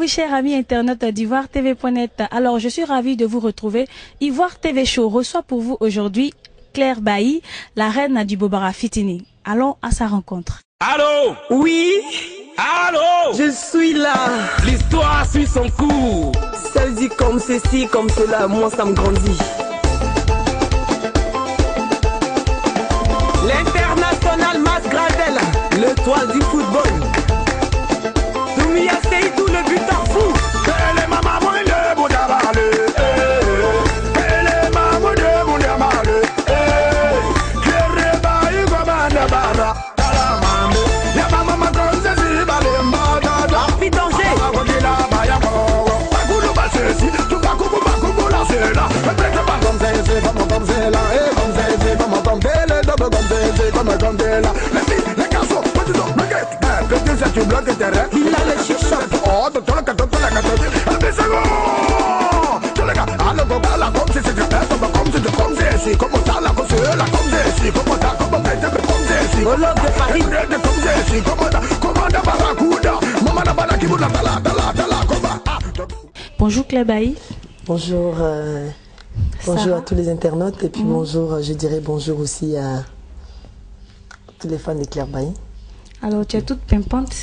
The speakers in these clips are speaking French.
vous, chers amis internautes d'Ivoire TV.net. Alors, je suis ravie de vous retrouver. Ivoire TV Show reçoit pour vous aujourd'hui Claire Bailly, la reine du Bobara Fitini. Allons à sa rencontre. Allô? Oui? Allô? Je suis là. L'histoire suit son cours. Celle dit comme ceci, comme cela, moi ça me grandit. L'international Mas Gradel, le toit du football. Doumia Seydou, le buteur fou. Elle est maman de Boudabale. Elle est maman de Boudabale. Kérébaï Gobanda Bara. Ya maman comme ceci, Balemba. Rafi danger. Les garçons, tu bloques le terrain. Il a le chicha. Oh, Bonjour Claire Bailly. Bonjour, bonjour à tous les internautes et puis bonjour, je dirais bonjour aussi à tous les fans de Claire Bailly. Alors, tu es toute pimpante.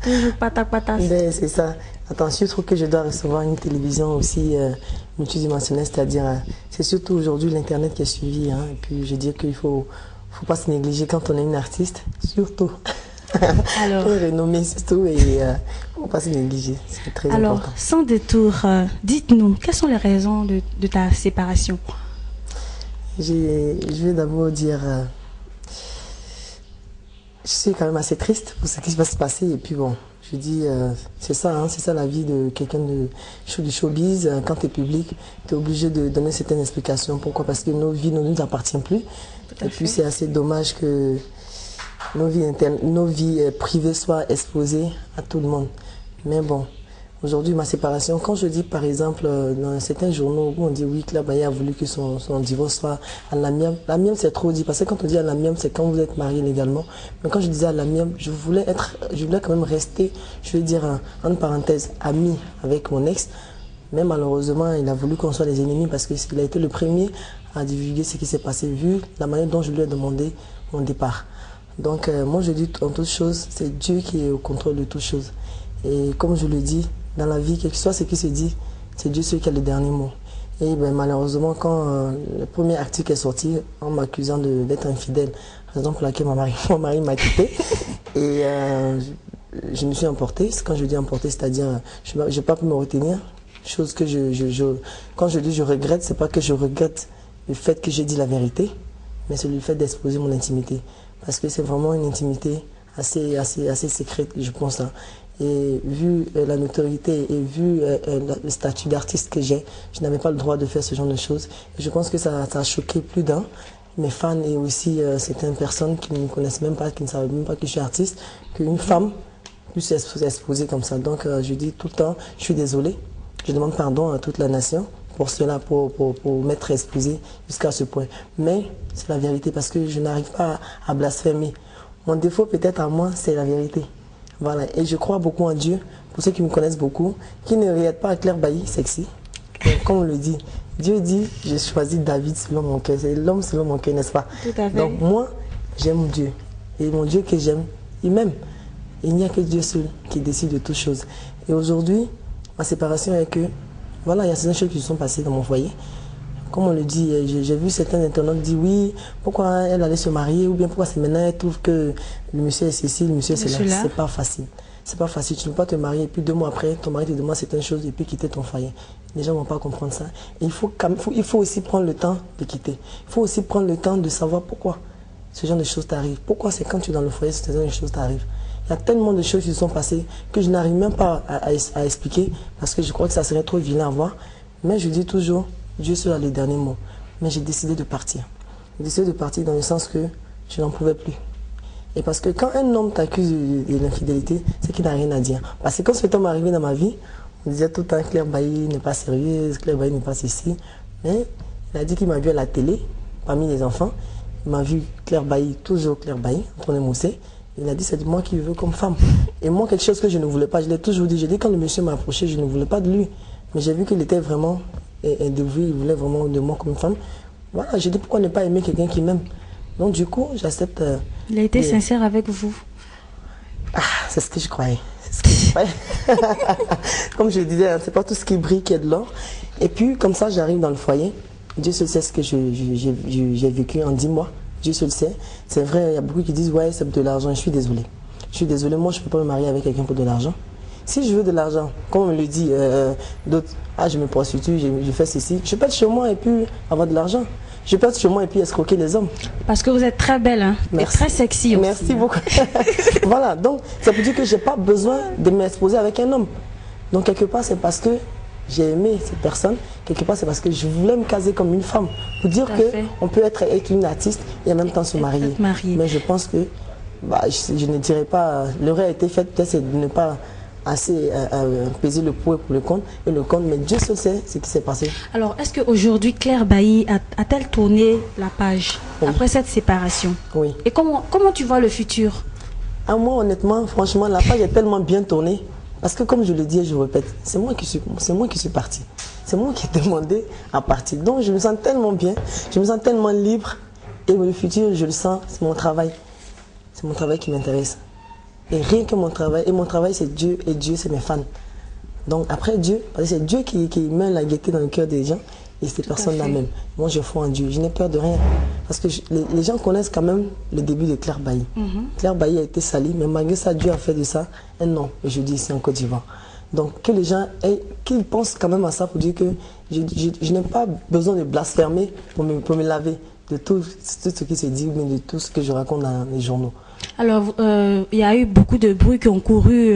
Toujours patak. Ben, c'est ça. Attention, je trouve que je dois recevoir une télévision aussi multidimensionnelle, c'est-à-dire, c'est surtout aujourd'hui l'Internet qui est suivi. Hein, et puis, je dis qu'il ne faut pas se négliger quand on est une artiste, surtout. Alors, renommée, surtout, et il ne faut pas se négliger. C'est très important. Alors, sans détour, dites-nous, quelles sont les raisons de ta séparation? Je vais d'abord dire... je suis quand même assez triste pour ce qui va se passer. Et puis bon, je dis, c'est ça la vie de quelqu'un du showbiz. Quand tu es public, tu es obligé de donner certaines explications. Pourquoi? Parce que nos vies ne nous appartiennent plus. Et puis c'est assez dommage que nos vies privées soient exposées à tout le monde. Mais bon, aujourd'hui, ma séparation, quand je dis par exemple dans certains journaux où on dit oui, Claire Bailly a voulu que son divorce soit à l'amiable. L'amiable, c'est trop dit, parce que quand on dit à l'amiable, c'est quand vous êtes marié légalement. Mais quand je disais à l'amiable, je voulais quand même rester, je veux dire, entre parenthèses, ami avec mon ex. Mais malheureusement, il a voulu qu'on soit des ennemis parce qu'il a été le premier à divulguer ce qui s'est passé, vu la manière dont je lui ai demandé mon départ. Donc moi je dis en toute chose, c'est Dieu qui est au contrôle de toutes choses. Et comme je le dis, dans la vie, quel que soit ce qui se dit, c'est Dieu celui qui a le dernier mot. Et ben, malheureusement, quand le premier article est sorti, en m'accusant d'être infidèle, raison pour laquelle mon mari m'a quitté, et je me suis emporté. Quand je dis emporté, c'est-à-dire, je n'ai pas pu me retenir. Chose que quand je dis je regrette, c'est pas que je regrette le fait que j'ai dit la vérité, mais c'est le fait d'exposer mon intimité. Parce que c'est vraiment une intimité assez secrète, je pense. Hein. Et vu la notoriété et vu le statut d'artiste que j'ai, je n'avais pas le droit de faire ce genre de choses. Et je pense que ça a choqué plus d'un, mes fans et aussi certaines personnes qui ne me connaissent même pas, qui ne savent même pas que je suis artiste, qu'une femme puisse s'exposer comme ça. Donc je dis tout le temps, je suis désolé, je demande pardon à toute la nation pour cela, pour m'être exposé jusqu'à ce point. Mais c'est la vérité parce que je n'arrive pas à blasphémer. Mon défaut peut-être à moi, c'est la vérité. Voilà, et je crois beaucoup en Dieu, pour ceux qui me connaissent beaucoup, qui ne regardent pas à Claire Bailly sexy. Comme on le dit, Dieu dit, j'ai choisi David selon mon cœur, c'est l'homme selon mon cœur, n'est-ce pas? Tout à fait. Donc moi, j'aime Dieu, et mon Dieu que j'aime, il m'aime. Il n'y a que Dieu seul qui décide de toutes choses. Et aujourd'hui, ma séparation est que, voilà, il y a certaines choses qui se sont passées dans mon foyer. Comme on le dit, j'ai vu certains internautes dire oui, pourquoi elle allait se marier, ou bien pourquoi c'est maintenant elle trouve que le monsieur est ceci, le monsieur c'est là. C'est pas facile. C'est pas facile. Tu ne peux pas te marier et puis 2 mois après, ton mari te demande certaines choses et puis quitter ton foyer. Les gens ne vont pas comprendre ça. Et il faut aussi prendre le temps de quitter. Il faut aussi prendre le temps de savoir pourquoi ce genre de choses t'arrivent. Pourquoi c'est quand tu es dans le foyer que ce genre de choses t'arrivent. Il y a tellement de choses qui se sont passées que je n'arrive même pas à expliquer parce que je crois que ça serait trop vilain à voir. Mais je dis toujours, Dieu seul a les derniers mots. Mais j'ai décidé de partir. J'ai décidé de partir dans le sens que je n'en pouvais plus. Et parce que quand un homme t'accuse de l'infidélité, c'est qu'il n'a rien à dire. Parce que quand cet homme est arrivé dans ma vie, on disait tout le temps Claire Bailly n'est pas sérieuse, Claire Bailly n'est pas ceci. Mais il a dit qu'il m'a vu à la télé, parmi les enfants. Il m'a vu Claire Bailly, toujours Claire Bailly, en train de mousser. Il a dit c'est moi qui veux comme femme. Et moi, quelque chose que je ne voulais pas, je l'ai toujours dit. J'ai dit quand le monsieur m'a approché, je ne voulais pas de lui. Mais j'ai vu qu'il était vraiment dévoué, il voulait vraiment de moi comme une femme. Voilà, j'ai dit pourquoi ne pas aimer quelqu'un qui m'aime. Donc du coup, j'accepte. Il a été sincère avec vous. Ah, c'est ce que je croyais. C'est ce que je croyais. Comme je disais, hein, c'est pas tout ce qui brille qui est de l'or. Et puis, comme ça, j'arrive dans le foyer. Dieu seul sait ce que j'ai vécu en 10 mois. Dieu seul sait. C'est vrai, il y a beaucoup qui disent, ouais, c'est de l'argent. Je suis désolée. Je suis désolée, moi, je ne peux pas me marier avec quelqu'un pour de l'argent. Si je veux de l'argent, comme on me le dit, d'autres, ah, je me prostitue, je fais ceci. Je peux être chez moi et puis avoir de l'argent. Je peux être chez moi et puis escroquer les hommes. Parce que vous êtes très belle, hein? Et très sexy aussi. Merci beaucoup. Voilà, donc ça veut dire que je n'ai pas besoin de m'exposer avec un homme. Donc quelque part, c'est parce que j'ai aimé cette personne. Quelque part, c'est parce que je voulais me caser comme une femme. Pour dire qu'on peut être une artiste et en même temps se marier. Mais je pense que, je ne dirais pas, l'erreur a été faite, peut-être c'est de ne pas assez peser le pour et pour le contre, mais Dieu seul sait ce qui s'est passé. Alors, est-ce qu'aujourd'hui, Claire Bailly a-t-elle tourné la page après cette séparation? Oui. Et comment tu vois le futur? Moi, honnêtement, franchement, la page est tellement bien tournée, parce que comme je le dis et je répète, c'est moi qui suis partie. C'est moi qui ai demandé à partir. Donc, je me sens tellement bien, je me sens tellement libre, et le futur, je le sens, c'est mon travail. C'est mon travail qui m'intéresse. Et rien que mon travail, et mon travail c'est Dieu, et Dieu c'est mes fans. Donc après Dieu, parce que c'est Dieu qui met la gaieté dans le cœur des gens, et ces personnes-là même. Moi je crois en Dieu, je n'ai peur de rien. Parce que les gens connaissent quand même le début de Claire Bailly. Claire Bailly a été salie, mais malgré ça, Dieu a fait de ça un nom, et je dis ici en Côte d'Ivoire. Donc que les gens qu'ils pensent quand même à ça pour dire que je n'ai pas besoin de blasphémer pour me laver de tout ce qui se dit, mais de tout ce que je raconte dans les journaux. Alors, il y a eu beaucoup de bruits qui ont couru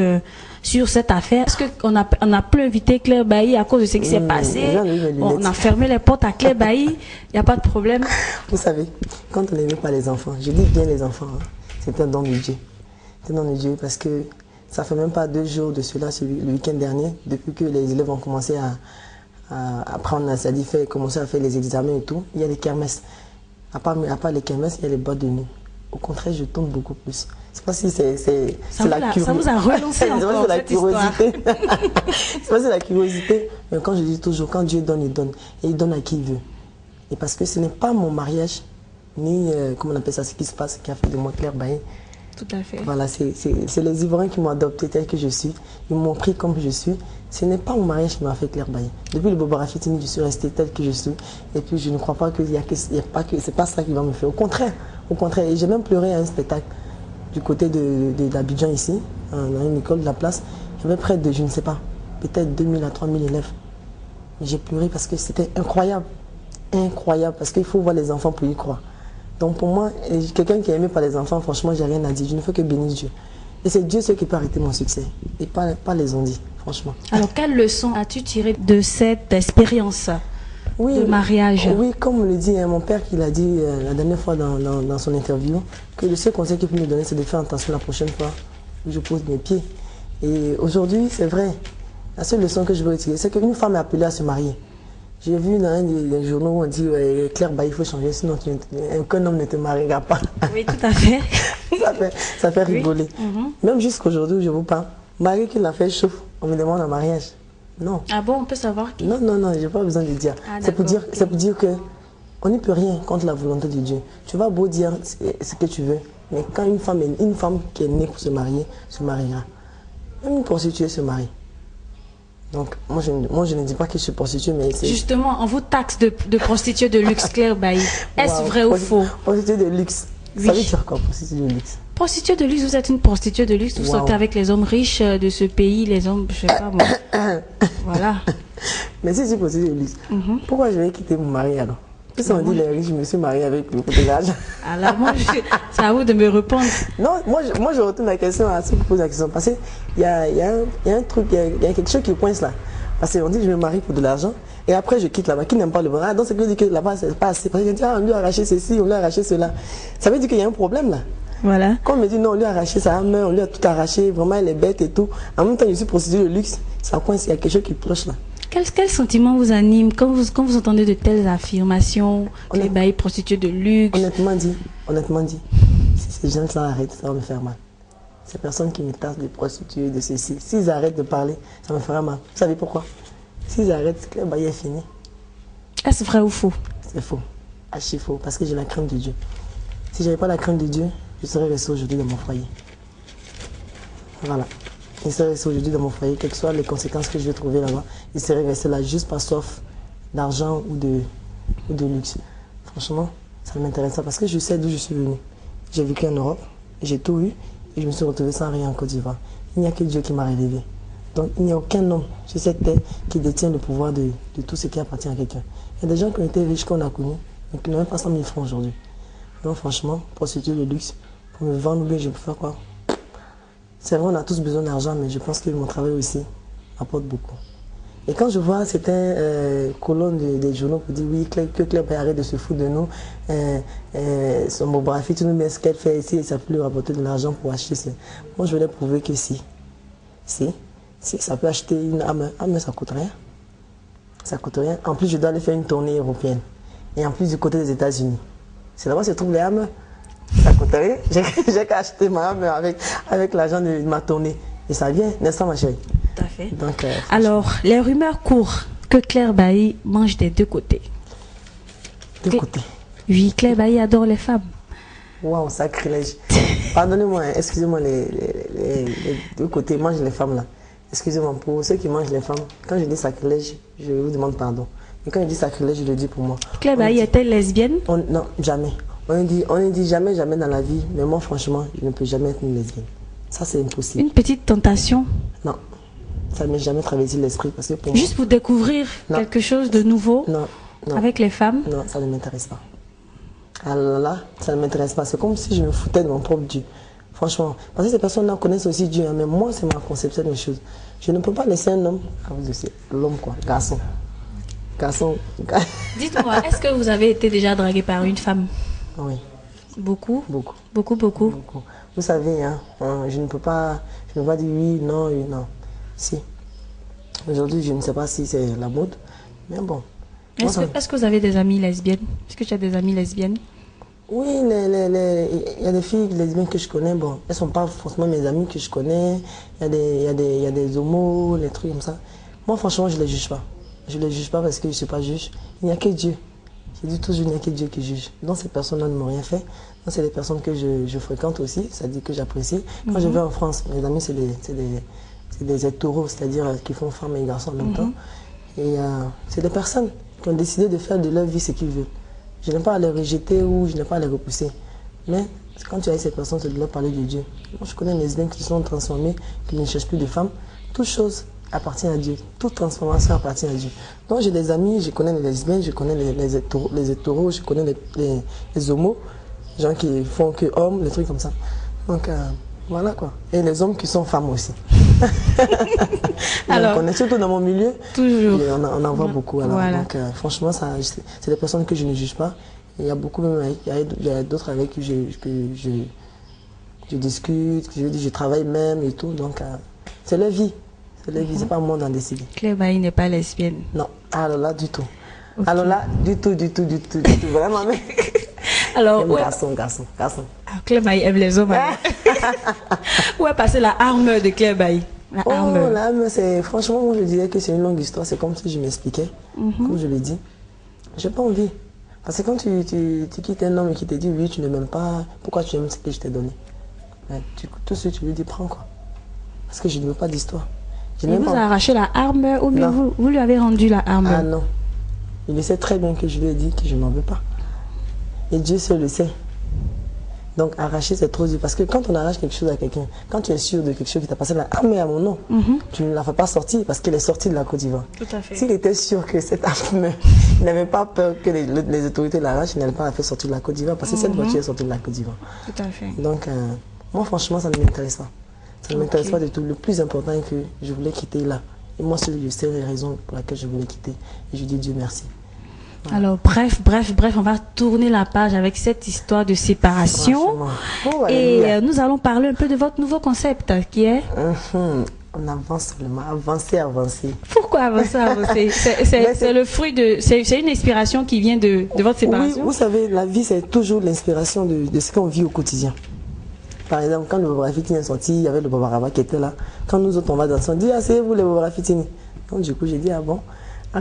sur cette affaire. Est-ce qu'on a pu inviter Claire Bailly à cause de ce qui s'est passé? On a fermé les portes à Claire Bailly, il n'y a pas de problème. Vous savez, quand on n'aimait pas les enfants, je dis bien les enfants, hein, c'est un don de Dieu. C'est un don de Dieu parce que ça fait même pas 2 jours de cela, le week-end dernier, depuis que les élèves ont commencé à prendre, c'est-à-dire commencer à faire les examens et tout, il y a des kermesses. À part les kermesses, il y a les boîtes de nuit. Au contraire, je tourne beaucoup plus. C'est pas si c'est la curiosité. Ça vous a relancé encore c'est la cette histoire. curiosité. C'est pas si la curiosité. Mais quand je dis toujours, quand Dieu donne, il donne. Et il donne à qui il veut. Et parce que ce n'est pas mon mariage, ni, comment on appelle ça, ce qui se passe, qui a fait de moi Claire Bailly. Tout à fait. Voilà, c'est les Ivoiriens qui m'ont adopté tel que je suis. Ils m'ont pris comme je suis. Ce n'est pas mon mariage qui m'a fait Claire Bailly. Depuis le Bobara Fitini, je suis restée tel que je suis. Et puis je ne crois pas c'est pas ça qui va me faire. Au contraire. Et j'ai même pleuré à un spectacle du côté d'Abidjan ici, dans une école de la place. Il y avait près de, je ne sais pas, peut-être 2000 à 3000 élèves. J'ai pleuré parce que c'était incroyable. Incroyable, parce qu'il faut voir les enfants pour y croire. Donc pour moi, quelqu'un qui est aimé par les enfants, franchement, j'ai rien à dire. Je ne fais que bénir Dieu. Et c'est Dieu seul qui peut arrêter mon succès. Et pas les ondits, franchement. Alors, quelle leçon as-tu tiré de cette expérience de mariage? Oui, comme le dit mon père qui l'a dit la dernière fois dans son interview, que le seul conseil qu'il peut me donner, c'est de faire attention la prochaine fois où je pose mes pieds. Et aujourd'hui, c'est vrai. La seule leçon que je veux retirer, c'est qu'une femme est appelée à se marier. J'ai vu dans un des journaux où on dit Claire Bailly, il faut changer, sinon aucun homme ne te mariera pas. Oui, tout à fait. ça fait rigoler. Même jusqu'aujourd'hui où je vous parle, Marie qui l'a fait chauffe, on me demande un mariage. Non. Ah bon, on peut savoir qui? Non, je n'ai pas besoin de dire. C'est pour dire que on n'y peut rien contre la volonté de Dieu. Tu vas beau dire ce que tu veux, mais quand une femme qui est née pour se marier, se mariera. Même une prostituée se marie. Donc, moi je ne dis pas que je suis prostituée, mais c'est... Justement, on vous taxe de prostituée de luxe, Claire Bailly. Est-ce vrai ou faux? Prostituée de luxe. Oui. Ça veut dire quoi, prostituée de luxe? Prostituée de luxe, vous êtes une prostituée de luxe, vous sortez avec les hommes riches de ce pays, les hommes, je sais pas moi. Voilà. Mais si je suis prostituée de luxe, pourquoi je vais quitter mon mari alors? Puis on dit les riches, je me suis mariée avec le côté de l'argent. Alors moi, c'est à vous de me répondre. Non, moi je retourne la question à ceux qui posent la question. Parce qu'il y a un truc, il y a quelque chose qui coince là. Parce qu'on dit que je me marie pour de l'argent et après je quitte là-bas. Qui n'aime pas le mariage? Donc c'est que je dis que là-bas c'est pas assez. Parce qu'on dit on lui a arraché ceci, on lui a arraché cela. Ça veut dire qu'il y a un problème là. Voilà. Quand on me dit non, on lui a arraché sa main, on lui a tout arraché, vraiment elle est bête et tout. En même temps, je suis prostituée de luxe, ça coince, il y a quelque chose qui cloche là. Quel sentiment vous anime quand vous entendez de telles affirmations, les bails prostituées de luxe? Honnêtement dit, si ces gens ça arrêtent, ça va me faire mal. Ces personnes qui me tassent des prostituées, de ceci, s'ils arrêtent de parler, ça me fera mal. Vous savez pourquoi? S'ils arrêtent, Claire Bailly est fini. Est-ce vrai ou faux? C'est faux. Archi faux, parce que j'ai la crainte de Dieu. Si je n'avais pas la crainte de Dieu, je serais resté aujourd'hui dans mon foyer. Voilà. Je serais resté aujourd'hui dans mon foyer, quelles que soient les conséquences que je vais trouver là-bas, je serais resté là juste par soif d'argent ou de luxe. Franchement, ça ne m'intéresse pas parce que je sais d'où je suis venu. J'ai vécu en Europe, j'ai tout eu et je me suis retrouvé sans rien en Côte d'Ivoire. Il n'y a que Dieu qui m'a relevé. Donc il n'y a aucun homme sur cette terre qui détient le pouvoir de tout ce qui appartient à quelqu'un. Il y a des gens qui ont été riches qu'on a connus, mais qui n'ont même pas 100 000 francs aujourd'hui. Donc franchement, prostituer le luxe, pour me vendre, je peux faire quoi? C'est vrai, on a tous besoin d'argent, mais je pense que mon travail aussi apporte beaucoup. Et quand je vois certains colonnes des journaux qui disent oui, que Claire Bailly arrête de se foutre de nous, son monographie, tout nous met ce qu'elle fait ici et ça peut lui rapporter de l'argent pour acheter. Moi, je voulais prouver que si ça peut acheter une âme, ça coûte rien. Ça coûte rien. En plus, je dois aller faire une tournée européenne. Et en plus, du côté des États-Unis. C'est là-bas que se trouvent les âmes. Ça coûte rien. J'ai qu'à acheter ma âme avec l'argent de ma tournée. Et ça vient, n'est-ce pas, ma chérie? Tout à fait. Donc, alors, les rumeurs courent que Claire Bailly mange des deux côtés. Deux côtés? Oui, Claire Bailly adore les femmes. Waouh, sacrilège. Pardonnez-moi, excusez-moi, les deux côtés mangent les femmes là. Excusez-moi, pour ceux qui mangent les femmes, quand je dis sacrilège, je vous demande pardon. Mais quand je dis sacrilège, je le dis pour moi. Claire Bailly est-elle lesbienne? Non, jamais. On ne dit jamais dans la vie, mais moi franchement, je ne peux jamais être une lesbienne. Ça, c'est impossible. Une petite tentation? Non, ça ne m'est jamais traversé l'esprit parce que pour moi... Juste pour découvrir quelque chose de nouveau avec les femmes? Non, ça ne m'intéresse pas. Alors là, ça ne m'intéresse pas. C'est comme si je me foutais de mon propre Dieu. Franchement, parce que ces personnes-là connaissent aussi Dieu, hein, mais moi, c'est ma conception des choses. Je ne peux pas laisser un homme, l'homme quoi, garçon. Dites-moi, est-ce que vous avez été déjà dragué par une femme? Oui. Beaucoup? Beaucoup. Beaucoup. Vous savez, hein, je ne peux pas dire oui, non, oui, non. Si. Aujourd'hui, je ne sais pas si c'est la mode, mais bon. Est-ce que vous avez des amies lesbiennes? Est-ce que tu as des amies lesbiennes? Oui, il y a des filles lesbiennes que je connais, bon, elles ne sont pas forcément mes amies que je connais. Il y a des homos, les trucs comme ça. Moi, franchement, je ne les juge pas. Je ne les juge pas parce que je ne suis pas juge. Il n'y a que Dieu. J'ai dit toujours, il n'y a que Dieu qui juge. Donc, ces personnes-là ne m'ont rien fait. Donc, c'est des personnes que je fréquente aussi, c'est-à-dire que j'apprécie. Quand je vais en France, mes amis, c'est des hétéros, c'est-à-dire qui font femmes et garçons en même temps. Et c'est des personnes qui ont décidé de faire de leur vie ce qu'ils veulent. Je n'ai pas à les rejeter ou je n'ai pas à les repousser. Mais quand tu as ces personnes, c'est de leur parler de Dieu. Moi, je connais des lesbiennes qui sont transformées, qui ne cherchent plus de femmes. Toute chose appartient à Dieu. Toute transformation appartient à Dieu. Donc j'ai des amis, je connais les lesbiennes, je connais les hétéros, je connais les homos, les gens qui font que hommes, les trucs comme ça. Donc voilà quoi. Et les hommes qui sont femmes aussi. Alors, on est surtout dans mon milieu. Toujours. Et on en voit beaucoup. Alors, voilà. Donc franchement, c'est des personnes que je ne juge pas. Et il y a beaucoup même, il y a d'autres avec qui je discute, je travaille même et tout. Donc c'est leur vie. C'est leur vie, c'est pas à moi d'en décider. Claire Bailly n'est pas lesbienne? Non. Alors là, du tout. Okay. Alors là, du tout. Vraiment, mais... Alors, garçon. Claire Bailly aime les hommes. Où est passée la arme de Claire Bailly? L'arme, c'est... Franchement, moi, je dirais que c'est une longue histoire. C'est comme si je m'expliquais, comme je l'ai dit. J'ai pas envie. Parce que quand tu quittes un homme et qui te dit oui, tu ne m'aimes pas, pourquoi tu aimes ce que je t'ai donné? Tout ce que tu lui dis, prends quoi. Parce que je ne veux pas d'histoire. Il vous a arraché la arme ou bien vous lui avez rendu la arme? Ah non. Il sait très bien que je lui ai dit que je n'en veux pas. Et Dieu seul le sait. Donc arracher, c'est trop dur. Parce que quand on arrache quelque chose à quelqu'un, quand tu es sûr de quelque chose qui t'a passé la arme à mon nom, tu ne la fais pas sortir parce qu'elle est sortie de la Côte d'Ivoire. Tout à fait. S'il était sûr que cette arme, il n'avait pas peur que les autorités l'arrachent, il n'allait pas la faire sortir de la Côte d'Ivoire parce que cette voiture est sortie de la Côte d'Ivoire. Tout à fait. Donc moi franchement, ça ne m'intéresse pas. Ça ne m'intéresse pas du tout. Le plus important est que je voulais quitter là. Et moi, je sais les raisons pour lesquelles je voulais quitter. Et je dis Dieu merci. Voilà. Alors, bref, on va tourner la page avec cette histoire de séparation. Et nous allons parler un peu de votre nouveau concept qui est... On avance seulement, avancer. Pourquoi avancer? C'est le fruit de... C'est une inspiration qui vient de votre séparation? Oui, vous savez, la vie, c'est toujours l'inspiration de ce qu'on vit au quotidien. Par exemple, quand le Bobara Fitini est sorti, il y avait le Bobaraba qui était là. Quand nous autres, on va danser, on dit, ah, c'est vous les Bobara Fitini. Donc, du coup, j'ai dit, ah bon,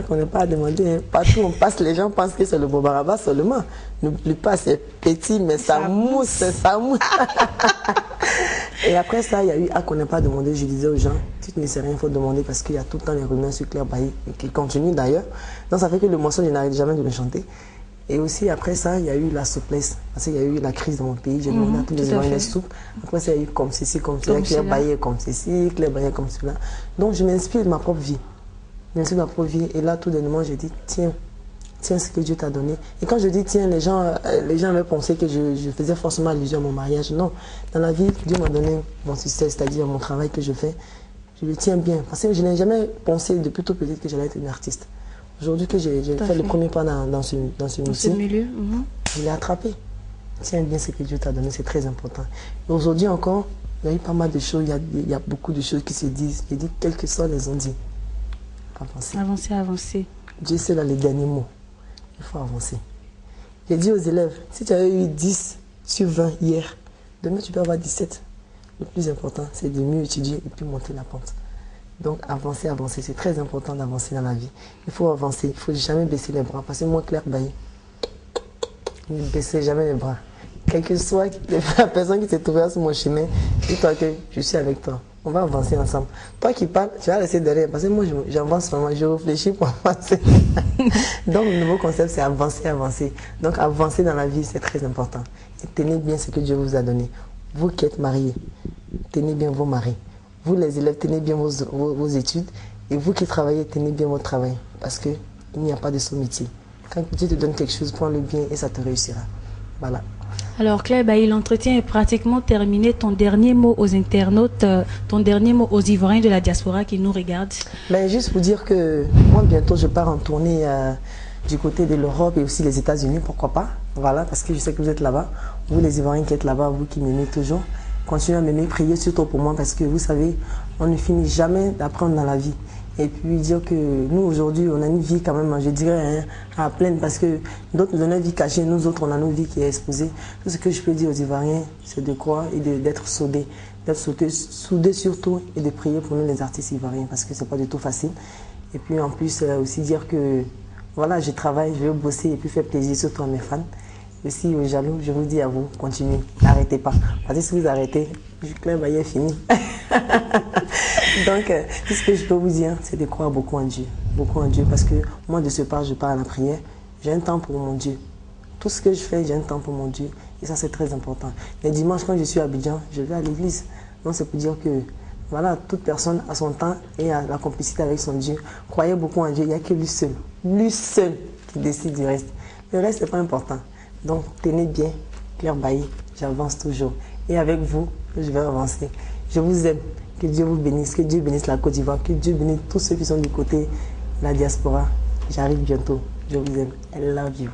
qu'on n'est pas à demander, hein. Partout on passe, les gens pensent que c'est le Bobaraba seulement. N'oublie pas, c'est petit, mais ça mousse, ça mousse. Et après ça, il y a eu, qu'on n'est pas demandé. Je disais aux gens, tu ne sais rien, il faut demander parce qu'il y a tout le temps les rumeurs sur Claire Bailly, qui continuent d'ailleurs. Donc, ça fait que le morceau, je n'arrête jamais de le chanter. Et aussi, après ça, il y a eu la souplesse. Parce qu'il y a eu la crise dans mon pays. J'ai demandé à tous les gens une soupe. Après ça, il y a eu comme ceci, comme cela. Claire Bailly comme ceci, Claire Bailly comme cela. Donc, je m'inspire de ma propre vie. Je m'inspire de ma propre vie. Et là, tout dernièrement, j'ai dit, tiens ce que Dieu t'a donné. Et quand je dis tiens, les gens avaient pensé que je faisais forcément allusion à mon mariage. Non. Dans la vie, Dieu m'a donné mon succès, c'est-à-dire mon travail que je fais. Je le tiens bien. Parce que je n'ai jamais pensé depuis tout petit que j'allais être une artiste. Aujourd'hui que j'ai fait le premier pas dans ce milieu, je l'ai attrapé. Tiens bien ce que Dieu t'a donné, c'est très important. Et aujourd'hui encore, il y a eu pas mal de choses, il y a beaucoup de choses qui se disent. J'ai dit, quels que soient les on-dit, avancer. Avancer. Dieu sait là les derniers mots. Il faut avancer. J'ai dit aux élèves, si tu avais eu 10 sur 20 hier, demain tu peux avoir 17. Le plus important, c'est de mieux étudier et puis monter la pente. Donc avancer, c'est très important d'avancer dans la vie. Il faut avancer, il ne faut jamais baisser les bras. Parce que moi, Claire Bailly, ne baissez jamais les bras. Quelle que soit la personne qui s'est trouvée sur mon chemin, dis-toi que je suis avec toi. On va avancer ensemble. Toi qui parles, tu vas rester derrière. Parce que moi, j'avance vraiment, je réfléchis pour avancer. Donc, le nouveau concept, c'est avancer. Donc, avancer dans la vie, c'est très important. Et tenez bien ce que Dieu vous a donné. Vous qui êtes mariés, tenez bien vos maris. Vous, les élèves, tenez bien vos études. Et vous qui travaillez, tenez bien votre travail. Parce qu'il n'y a pas de sous-métier. Quand Dieu te donne quelque chose, prends-le bien et ça te réussira. Voilà. Alors Claire Bailly, l'entretien est pratiquement terminé. Ton dernier mot aux internautes, ton dernier mot aux Ivoiriens de la diaspora qui nous regardent. Mais juste pour dire que moi bientôt je pars en tournée du côté de l'Europe et aussi les États-Unis, pourquoi pas. Voilà, parce que je sais que vous êtes là-bas. Vous les Ivoiriens qui êtes là-bas, vous qui m'aimez toujours, continuez à m'aimer, priez surtout pour moi parce que vous savez, on ne finit jamais d'apprendre dans la vie. Et puis dire que nous aujourd'hui on a une vie quand même, je dirais, à pleine parce que d'autres nous donnent une vie cachée, nous autres on a nos vies qui est exposée. Tout ce que je peux dire aux Ivoiriens, c'est de croire et d'être soudés. D'être soudés surtout et de prier pour nous les artistes ivoiriens parce que c'est pas du tout facile. Et puis en plus aussi dire que voilà, je travaille, je vais bosser et puis faire plaisir surtout à mes fans. Aussi aux jaloux, je vous dis à vous, continuez, n'arrêtez pas. Parce que si vous arrêtez, Claire Bailly est fini. Donc, tout ce que je peux vous dire, c'est de croire beaucoup en Dieu. Beaucoup en Dieu, parce que moi, de ce pas, je pars à la prière. J'ai un temps pour mon Dieu. Tout ce que je fais, j'ai un temps pour mon Dieu. Et ça, c'est très important. Les dimanches, quand je suis à Abidjan, je vais à l'église. Donc, c'est pour dire que, voilà, toute personne a son temps et a la complicité avec son Dieu. Croyez beaucoup en Dieu, il n'y a que lui seul qui décide du reste. Le reste, c'est pas important. Donc, tenez bien, Claire Bailly, j'avance toujours. Et avec vous, je vais avancer. Je vous aime. Que Dieu vous bénisse, que Dieu bénisse la Côte d'Ivoire, que Dieu bénisse tous ceux qui sont du côté de la diaspora. J'arrive bientôt. Je vous aime. I love you.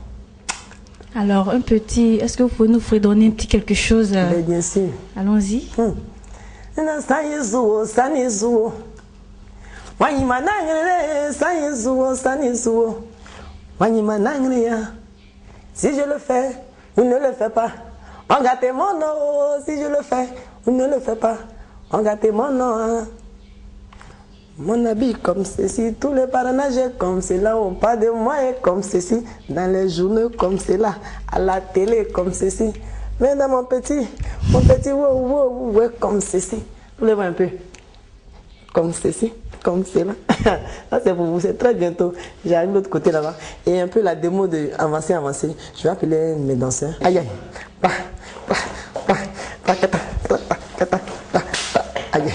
Alors, est-ce que vous pouvez nous redonner un petit quelque chose Bien sûr. Allons-y. Si je le fais, ou ne le fais pas. On gâte mon nom, si je le fais, ou ne le fais pas. On gâte mon nom. Mon habit comme ceci, tous les paranages comme cela, on parle de moi comme ceci, dans les journaux comme cela, à la télé comme ceci. Mais dans mon petit ouais, comme ceci. Vous le voyez un peu. Comme ceci, comme cela. Ça c'est pour vous, c'est très bientôt. J'arrive de l'autre côté là-bas. Et un peu la démo de avancer. Je vais appeler mes danseurs. Aïe aïe. Aïe.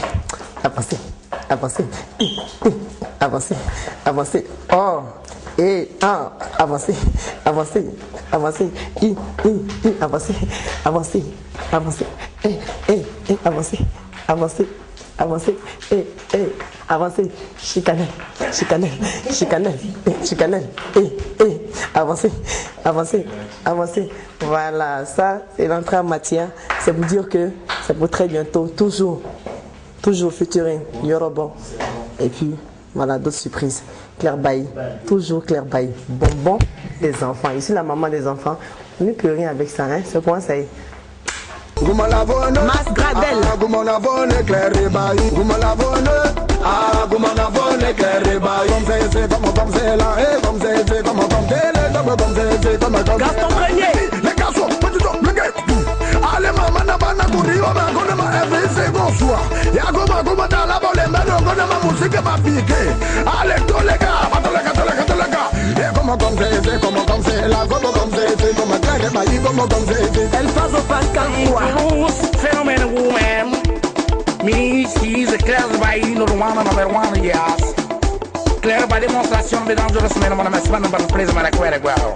Avancer. Oh. Et un. Avancer. Avancer. Avancer. Chicanel. Avancer. Voilà, ça c'est l'entrée en matière. C'est pour dire que c'est pour très bientôt. Toujours featuring Yoruba. Et puis, voilà, d'autres surprises. Claire Bailly, toujours Claire Bailly. Bonbon des enfants. Je suis la maman des enfants. On ne peut rien avec ça, hein. C'est pour moi, ça y est. Gumalavone, Mas Gradel, Gumalavone, Claire Bailly, Gumalavone, Gumalavone, Claire Bailly, comme c'est là, et comme c'est, comme Gaston Grenier, les garçons, le gars, allez, maman, nabana, courir, on a gonna ma every single soir. Yagoma, goma, dans la bolle, mais on gonna ma musique, ma piqué. Allez, tous les gars, tous les gars, et comme c'est là, comme Claire Bailly, comme c'est, El Faso Pascal Roy. Phenomenal woman. Me, she's a Claire Bailly, number one, yes. Claire by demonstration, be dangerous, man, I'm gonna spend about the place of my query, well.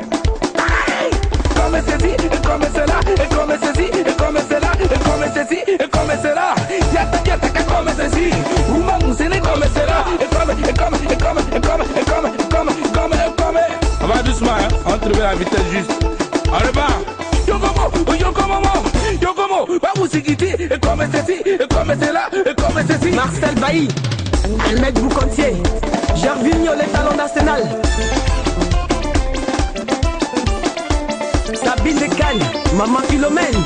Come ceci, come cela, come ceci, come cela, come ceci, come cela. Yata, come ceci. Woman, c'est come cela, come. On va doucement, hein, on trouve la vitesse juste. On repart. Yo como, vamos seguir, comme ceci, comme cela, comme ceci. Marcel Bailly, Ahmed Boucantier, Gervinho, les talents d'Arsenal. Sabine de Cannes, Maman Philomène.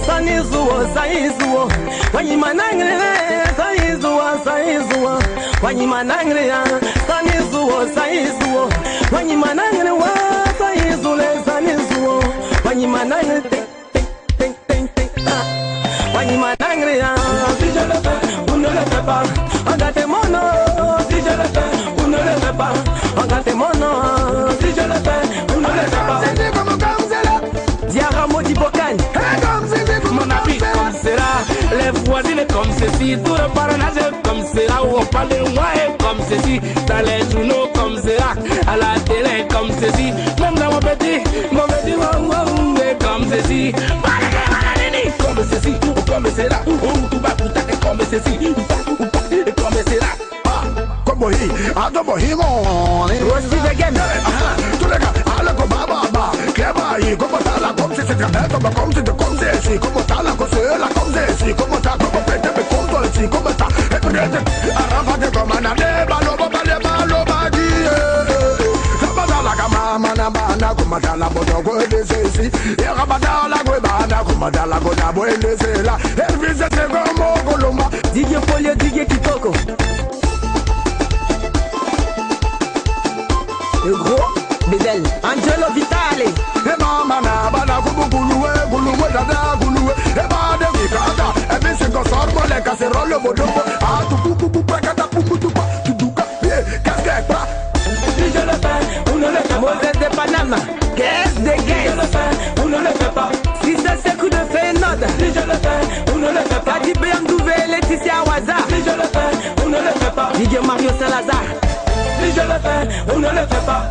Saizuo, Wanyimanangre, Saizuo, Wanyimanangre, Saizuo, Wanyimanangre, Saizuo, Wanyimanangre, Wanyimanangre, si je le fais, vous ne le faites pas, engagez mon nom, si je le fais, vous ne le faites pas, engagez mon nom, si je le fais, vous ne le faites pas. Diarra Modi Bocan, mon ami, comme cela, les voisines comme ceci, tout le parrainage comme cela, où on parle de moi comme ceci, dans les journaux comme cela, à la télé comme ceci, même dans mon petit, comme ceci, comme ceci, comme cela, tout va tout à comme ceci, comme cela. Como hi, adobo himo. Rusty the game. Tous les gars, allez comme baba, Claire Bailly, comme ça là, comme c'est comme c'est, comme ça là, comme c'est là, comme c'est, comme ça, comme pété, mais comme c'est, comme ça, et peut-être, arrête comme un année, balo, badi, rabada la gama, mana, comme ça la bonne go de ceci, et rabada la guebana, comme ça la bonne boue de cela, et vise c'est comme Colomba, Didier Polio, Didier Kitoko. Le gros Bédel, Angelo Vitale. E mama na bana guluwe, dada guluwe. E ba de mikata, e bi se kosorbo le casserole bodobo. A tu pupu pekata pupu tupa, tu duka pie, casque pra. Si je le fais, on ne le fait pas. Moses de Panama, qu'est-ce de guet? Si je le fais, on ne le fait pas. Si c'est ce coup de fénode, si je le fais, on ne le fait pas. Kadi Béandouvé, Laetitia Waza, si je le fais, on ne le fait pas. Didier Mario Salazar, si je le fais, on ne le fait pas.